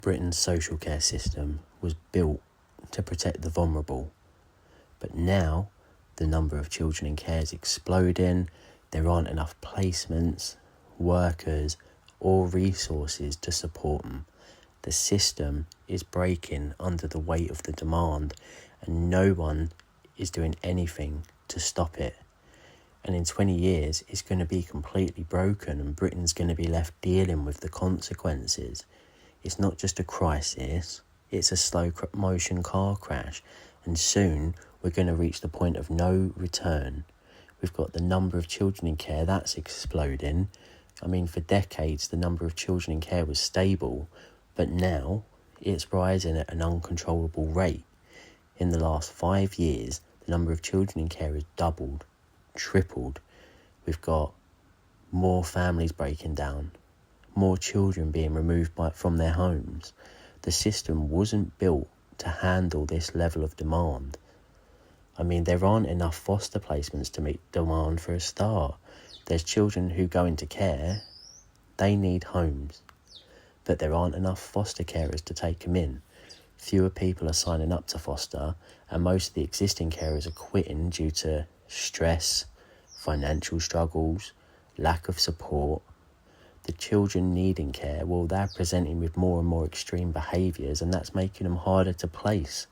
Britain's social care system was built to protect the vulnerable, but now the number of children in care is exploding. There aren't enough placements, workers or resources to support them. The system is breaking under the weight of the demand, and no one is doing anything to stop it. And in 20 years, it's going to be completely broken, and Britain's going to be left dealing with the consequences. It's not just a crisis, it's a slow motion car crash, and soon we're going to reach the point of no return. We've got the number of children in care, that's exploding. I mean, for decades, the number of children in care was stable, but now it's rising at an uncontrollable rate. In the last 5 years, the number of children in care has doubled, tripled. We've got more families breaking down, more children being removed from their homes. The system wasn't built to handle this level of demand. I mean, there aren't enough foster placements to meet demand for a start. There's children who go into care, they need homes, but there aren't enough foster carers to take them in. Fewer people are signing up to foster, and most of the existing carers are quitting due to stress, financial struggles, lack of support. The children needing care, well, they're presenting with more and more extreme behaviours, and that's making them harder to place.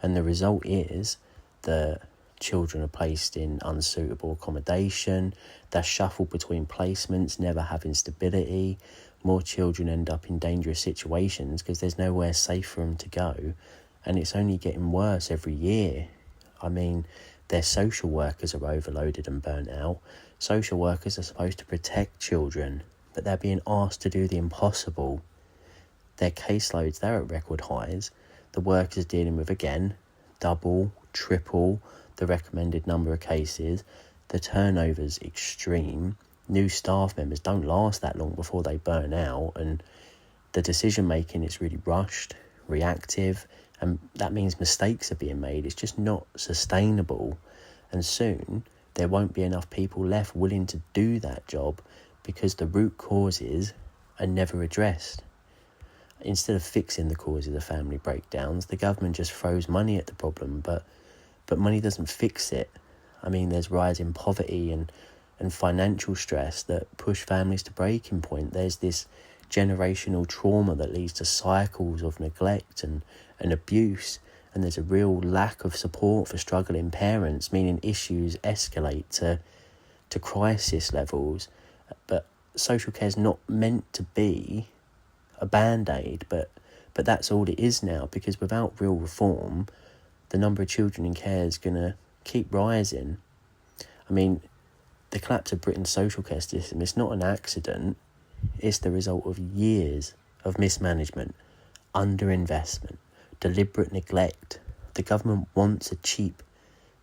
And the result is that children are placed in unsuitable accommodation, they're shuffled between placements, never having stability. More children end up in dangerous situations because there's nowhere safe for them to go, and it's only getting worse every year. I mean, their social workers are overloaded and burnt out. Social workers are supposed to protect children, but they're being asked to do the impossible. Their caseloads, they're at record highs. The workers are dealing with, again, double, triple the recommended number of cases. The turnover's extreme. New staff members don't last that long before they burn out, and the decision making is really rushed, reactive, and that means mistakes are being made. It's just not sustainable, and soon there won't be enough people left willing to do that job because the root causes are never addressed. Instead of fixing the causes of family breakdowns, the government just throws money at the problem, but money doesn't fix it. I mean, there's rising poverty and financial stress that push families to breaking point. There's this generational trauma that leads to cycles of neglect and abuse, and there's a real lack of support for struggling parents, meaning issues escalate to crisis levels. But social care is not meant to be a band-aid, but that's all it is now, because without real reform, the number of children in care is going to keep rising. I mean, the collapse of Britain's social care system is not an accident. It's the result of years of mismanagement, underinvestment, deliberate neglect. The government wants a cheap,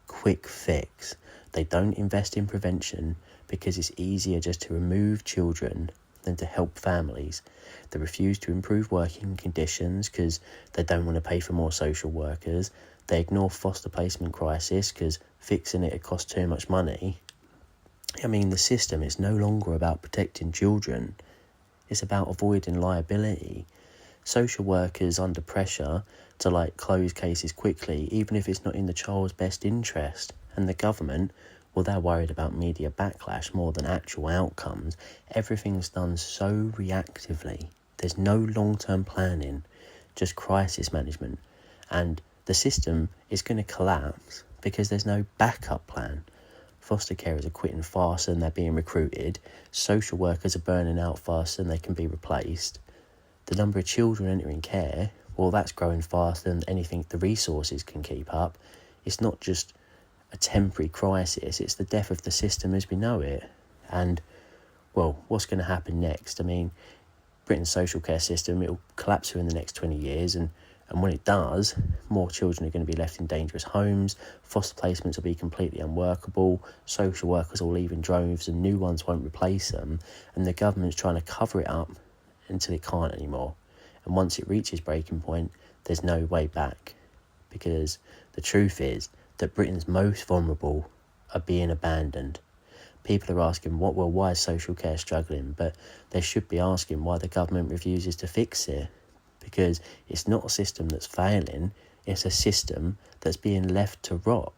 quick fix. They don't invest in prevention because it's easier just to remove children than to help families. They refuse to improve working conditions because they don't want to pay for more social workers. They ignore foster placement crisis because fixing it costs too much money. I mean, the system is no longer about protecting children. It's about avoiding liability. Social workers under pressure to close cases quickly, even if it's not in the child's best interest. And the government, well, they're worried about media backlash more than actual outcomes. Everything's done so reactively. There's no long-term planning, just crisis management. And the system is going to collapse because there's no backup plan. Foster carers are quitting faster than they're being recruited. Social workers are burning out faster than they can be replaced. The number of children entering care, well, that's growing faster than anything the resources can keep up. It's not just a temporary crisis, it's the death of the system as we know it. And, well, what's going to happen next? I mean, Britain's social care system, it'll collapse within the next 20 years, and when it does, more children are going to be left in dangerous homes, foster placements will be completely unworkable, social workers will leave in droves and new ones won't replace them, and the government's trying to cover it up until it can't anymore. And once it reaches breaking point, there's no way back, because the truth is that Britain's most vulnerable are being abandoned. People are asking, why is social care struggling? But they should be asking why the government refuses to fix it. because it's not a system that's failing, it's a system that's being left to rot.